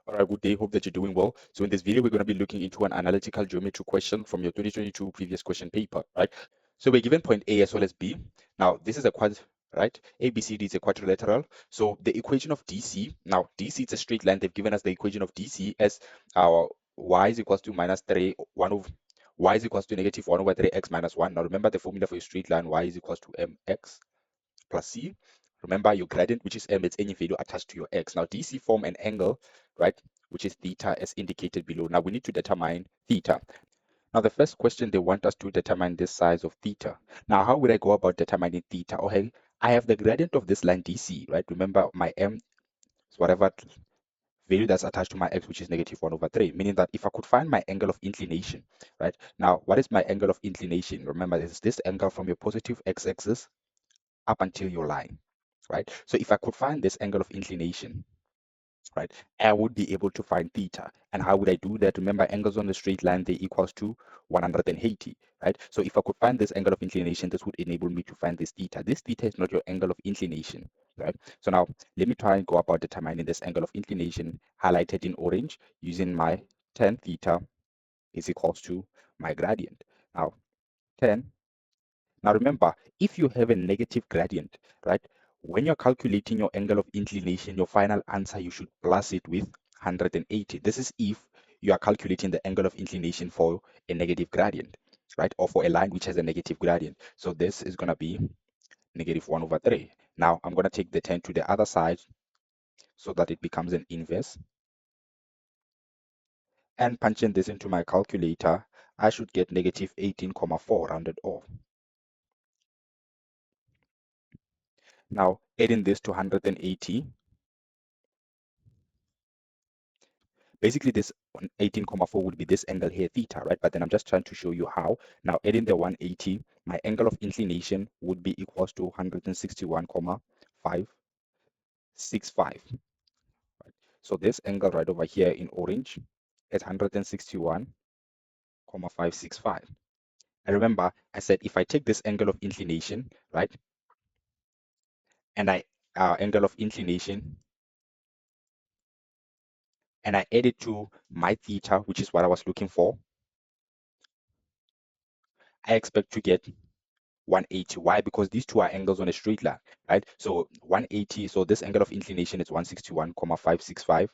All right, good day. Hope that you're doing well. So in this video, we're going to be looking into an analytical geometry question from your 2022 previous question paper, right? So we're given point A as well as B. Now, this is a quad, right? ABCD is a quadrilateral. So the equation of DC, now DC is a straight line. They've given us the equation of DC as our y is equals to minus 3, 1 over y is equals to negative 1 over 3x minus 1. Now remember the formula for a straight line, y is equals to mx plus c. Remember your gradient, which is m, it's any value attached to your x. Now DC form an angle, right, which is theta as indicated below. Now we need to determine theta. Now the first question, they want us to determine the size of theta. Now how would I go about determining theta? Okay, I have the gradient of this line DC, right? Remember my m is whatever value that's attached to my x, which is negative 1 over 3, meaning that if I could find my angle of inclination, right? Now, what is my angle of inclination? Remember, it's this angle from your positive x-axis up until your line, right? So if I could find this angle of inclination, right, I would be able to find theta. And how would I do that? Remember, angles on the straight line, they equals to 180, right? So if I could find this angle of inclination, this would enable me to find this theta. This theta is not your angle of inclination, right? So now let me try and go about determining this angle of inclination highlighted in orange using my tan theta is equals to my gradient. Now, tan. Now remember, if you have a negative gradient, right, when you're calculating your angle of inclination, your final answer, you should plus it with 180. This is if you are calculating the angle of inclination for a negative gradient, right, or for a line which has a negative gradient. So this is going to be negative 1 over 3. Now I'm going to take the 10 to the other side so that it becomes an inverse. And punching this into my calculator, I should get negative 18,4 rounded off. Now, adding this to 180, basically this 18,4 would be this angle here, theta, right? But then I'm just trying to show you how. Now, adding the 180, my angle of inclination would be equals to 161,565. Right? So this angle right over here in orange is 161,565. And remember, I said if I take this angle of inclination, right, and I angle of inclination, and I add it to my theta, which is what I was looking for, I expect to get 180. Why? Because these two are angles on a straight line, right? So 180, so this angle of inclination is 161,565.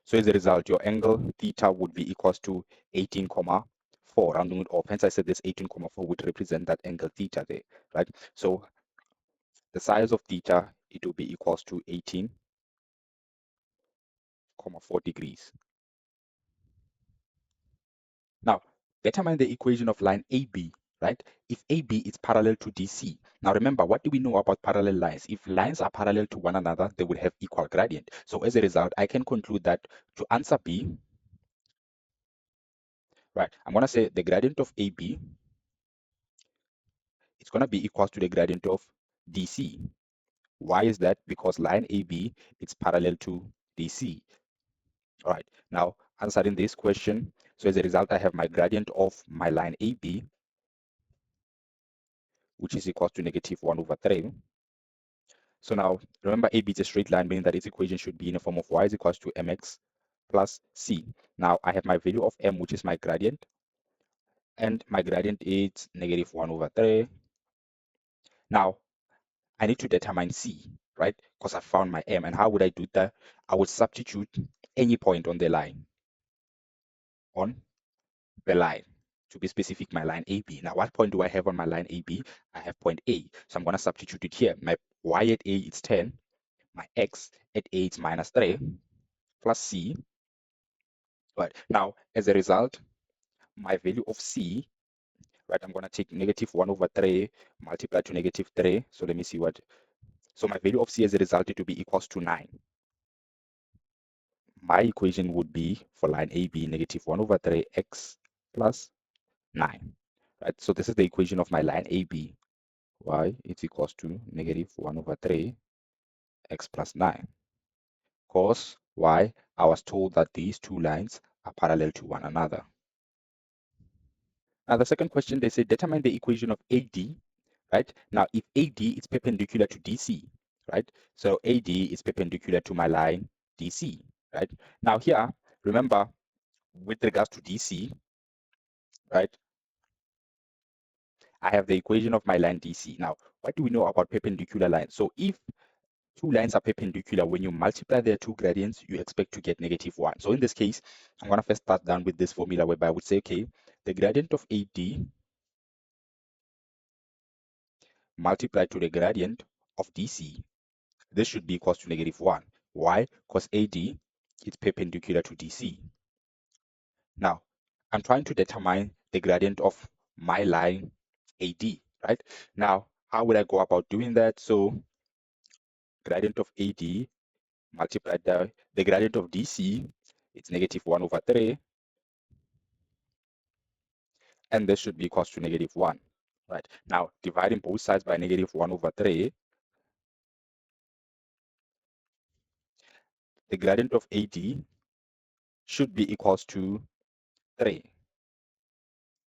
So as a result, your angle theta would be equals to 18,4, rounding it off. Hence I said this 18,4 would represent that angle theta there, right? So the size of theta, it will be equals to 18,4 degrees. Now, determine the equation of line AB, right? If AB is parallel to DC. Now remember, what do we know about parallel lines? If lines are parallel to one another, they would have equal gradient. So as a result, I can conclude that to answer B, right, I'm going to say the gradient of AB is going to be equal to the gradient of DC. Why is that? Because line AB is parallel to DC. All right, now answering this question. So as a result, I have my gradient of my line AB, which is equal to negative 1 over 3. So now remember AB is a straight line, meaning that its equation should be in the form of y is equals to mx plus c. Now I have my value of m, which is my gradient, and my gradient is negative 1 over 3. Now I need to determine c, right? Because I found my m. And how would I do that? I would substitute any point on the line, to be specific, my line AB. Now, what point do I have on my line AB? I have point A. So I'm going to substitute it here. My y at A is 10. My x at A is minus 3 plus c. Right. Now, as a result, my value of c, right, I'm going to take negative 1 over 3 multiplied to negative 3. So let me see what. So my value of c as a result, it will be equals to 9. My equation would be for line AB, negative 1 over 3 x plus 9. Right. So this is the equation of my line AB. Y is equals to negative 1 over 3 x plus 9. Cause why? I was told that these two lines are parallel to one another. Now the second question, they say determine the equation of AD, right? Now if AD is perpendicular to DC, right? So AD is perpendicular to my line DC, right? Now here, remember, with regards to DC, right, I have the equation of my line DC. Now, what do we know about perpendicular lines? So if two lines are perpendicular, when you multiply their two gradients, you expect to get -1. So in this case, I'm going to first start down with this formula whereby I would say, okay, the gradient of AD multiplied to the gradient of DC, this should be equals to -1. Why? Because AD is perpendicular to DC. Now, I'm trying to determine the gradient of my line AD, right? Now, how would I go about doing that? So gradient of AD multiplied by the gradient of DC, it's -1/3, and this should be equals to -1, right? Now, dividing both sides by -1/3, the gradient of AD should be equals to 3.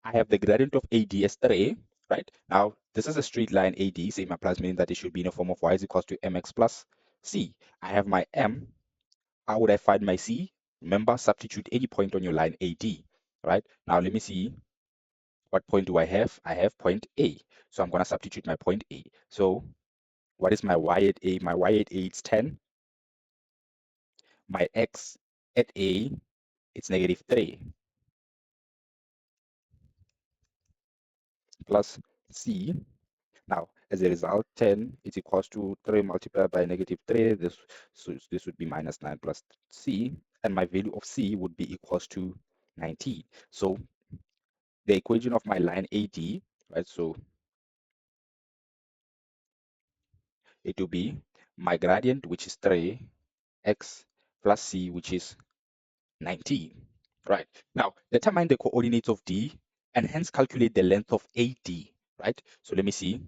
I have the gradient of AD as 3, right? Now, this is a straight line AD, same applies, meaning that it should be in a form of y is equals to mx plus c. I have my m. How would I find my c? Remember, substitute any point on your line AD, right? Now, let me see. What point do I have? I have point A. So I'm going to substitute my point A. So what is my y at A? My y at A is 10. My x at A, it's -3 plus c. Now, as a result, 10 is equals to 3 multiplied by -3. This would be -9 plus c. And my value of c would be equals to 19. So the equation of my line AD, right? So it will be my gradient, which is 3x plus c, which is 19. Right. Now, determine the coordinates of D and hence calculate the length of AD. Right. So let me see.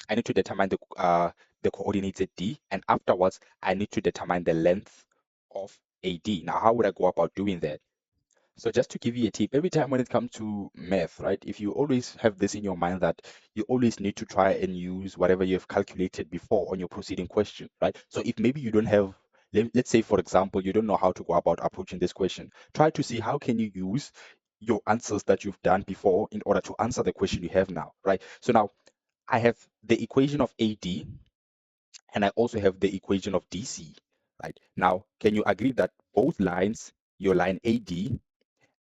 I need to determine the coordinates at D, and afterwards I need to determine the length of AD. Now, how would I go about doing that? So just to give you a tip, every time when it comes to math, right, if you always have this in your mind that you always need to try and use whatever you have calculated before on your preceding question, right? So if maybe you don't have, let's say, for example, you don't know how to go about approaching this question, try to see how can you use your answers that you've done before in order to answer the question you have now, right? So now I have the equation of AD and I also have the equation of DC, right? Now, can you agree that both lines, your line AD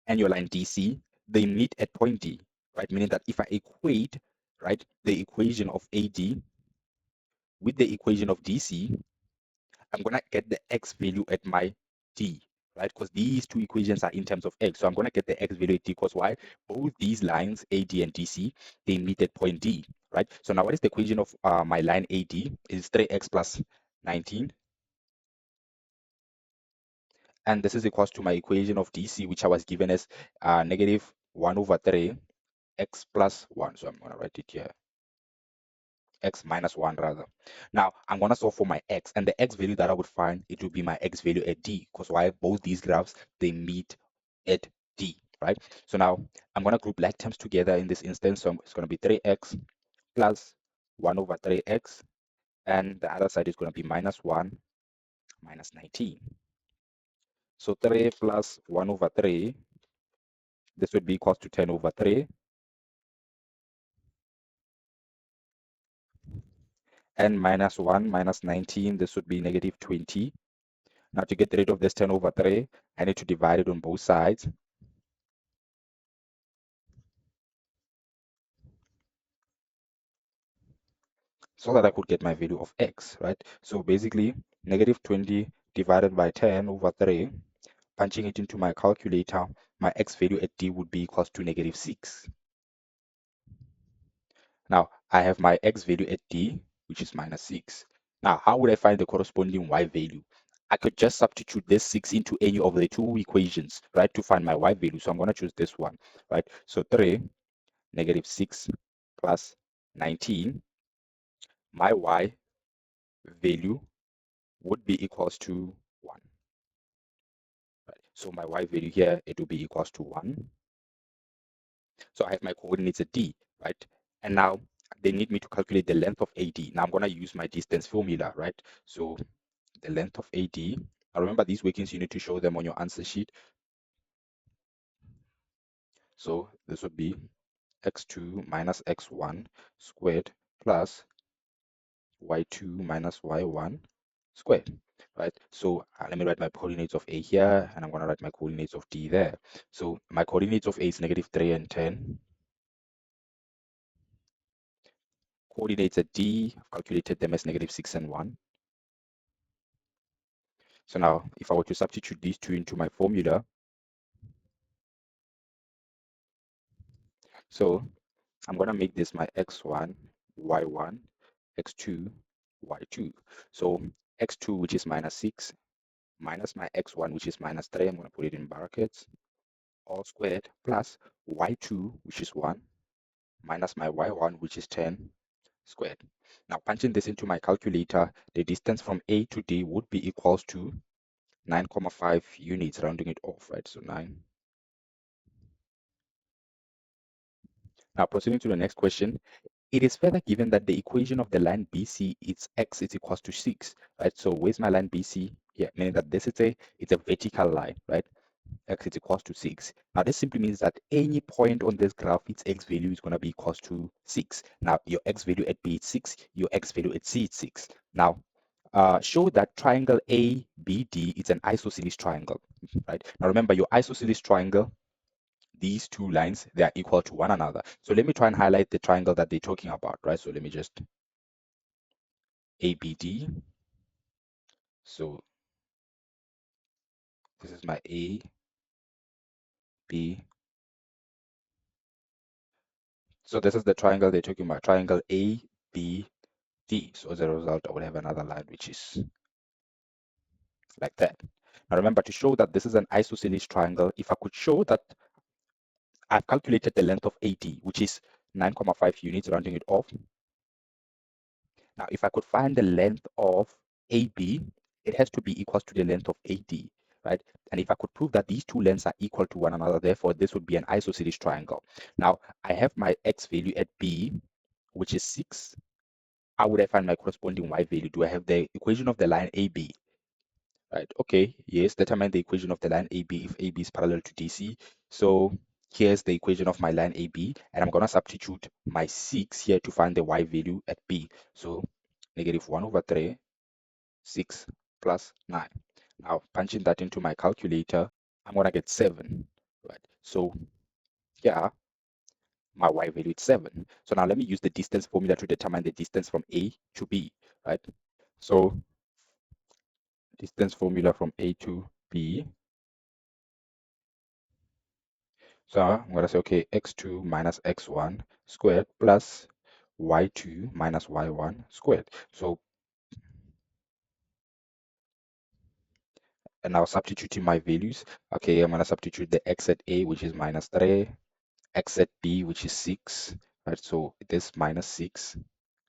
and your line DC, they meet at point D, right? Meaning that if I equate, right, the equation of AD with the equation of DC, I'm gonna get the x value at my D, right? Because these two equations are in terms of x. So I'm gonna get the x value at D because why? Both these lines, AD and DC, they meet at point D, right? So now what is the equation of my line AD? Is 3x plus 19. And this is equals to my equation of DC, which I was given as -1/3 x plus 1. So I'm going to write it here, x minus 1 rather. Now I'm going to solve for my x, and the x value that I would find, it will be my x value at D, because why? Both these graphs, they meet at D, right? So now I'm going to group like terms together in this instance. So it's going to be 3x plus 1/3x, and the other side is going to be -1 minus 19. So 3 plus 1/3, this would be equals to 10/3, and -1 minus 19, this would be -20. Now to get rid of this 10/3, I need to divide it on both sides. So that I could get my value of x, right? So basically, -20 divided by 10/3, punching it into my calculator, my x value at D would be equals to -6. Now I have my x value at D, which is -6. Now, how would I find the corresponding y value? I could just substitute this 6 into any of the two equations, right, to find my y value. So I'm going to choose this one, right? So 3, -6 plus 19, my y value would be equals to 1. Right? So my y value here, it will be equals to 1. So I have my coordinates at D, right? And now they need me to calculate the length of AD. Now I'm going to use my distance formula, right? So the length of AD Now remember, these workings, you need to show them on your answer sheet. So this would be x2 minus x1 squared plus y2 minus y1 squared, right? So let me write my coordinates of A here, and I'm going to write my coordinates of D there. So my coordinates of A is -3 and 10. Coordinates at D, I've calculated them as -6 and 1. So now, if I were to substitute these two into my formula, so I'm going to make this my x1, y1, x2, y2. So x2, which is -6, minus my x1, which is -3, I'm going to put it in brackets, all squared, plus y2, which is 1, minus my y1, which is 10, squared. Now, punching this into my calculator, the distance from A to D would be equals to 9,5 units, rounding it off, right? So 9. Now, proceeding to the next question, it is further given that the equation of the line BC is x is equals to 6, right? So where's my line BC? Yeah, meaning that this is it's a vertical line, right? X is equals to 6. Now, this simply means that any point on this graph, its x value is going to be equals to 6. Now, your x value at B is 6, your x value at C is 6. Now, show that triangle ABD is an isosceles triangle, right? Now, remember, your isosceles triangle, these two lines, they are equal to one another. So let me try and highlight the triangle that they're talking about, right? So let me just ABD. So this is my A, B. So this is the triangle they're talking about, triangle ABD. So as a result, I will have another line which is like that. Now remember, to show that this is an isosceles triangle, if I could show that I've calculated the length of AD, which is 9,5 units, rounding it off. Now, if I could find the length of AB, it has to be equal to the length of AD, right? And if I could prove that these two lengths are equal to one another, therefore this would be an isosceles triangle. Now, I have my X value at B, which is 6. How would I find my corresponding Y value? Do I have the equation of the line AB? Right, okay, yes, determine the equation of the line AB if AB is parallel to DC. So here's the equation of my line AB, and I'm gonna substitute my 6 here to find the Y value at B. So -1/3, 6 plus 9. Now punching that into my calculator, I'm gonna get 7, right? So yeah, my Y value is 7. So now let me use the distance formula to determine the distance from A to B, right? So distance formula from A to B. So I'm going to say, okay, x2 minus x1 squared plus y2 minus y1 squared. So, and now substituting my values. Okay, I'm going to substitute the x at A, which is -3, x at B, which is 6, right? So it is -6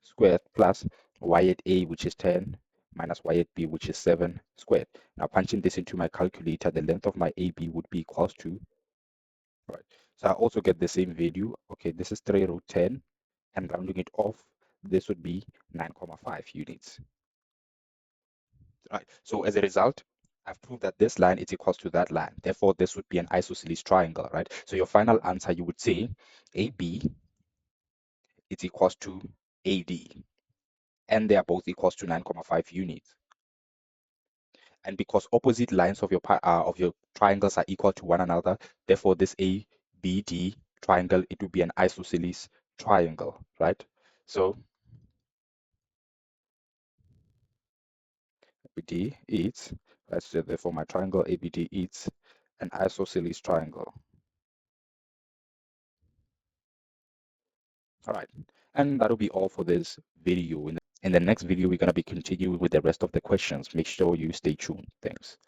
squared plus y at A, which is 10, minus y at B, which is 7 squared. Now punching this into my calculator, the length of my AB would be equals to, right? So I also get the same value. Okay, this is 3√10. And rounding it off, this would be 9,5 units. Right. So as a result, I've proved that this line is equals to that line. Therefore, this would be an isosceles triangle, right? So your final answer, you would say AB is equals to AD, and they are both equals to 9,5 units. And because opposite lines of your triangles are equal to one another, therefore this ABD triangle, it would be an isosceles triangle, right? So ABD is, let's say therefore my triangle ABD is an isosceles triangle. All right, and that'll be all for this video. In the next video, we're going to be continuing with the rest of the questions. Make sure you stay tuned. Thanks.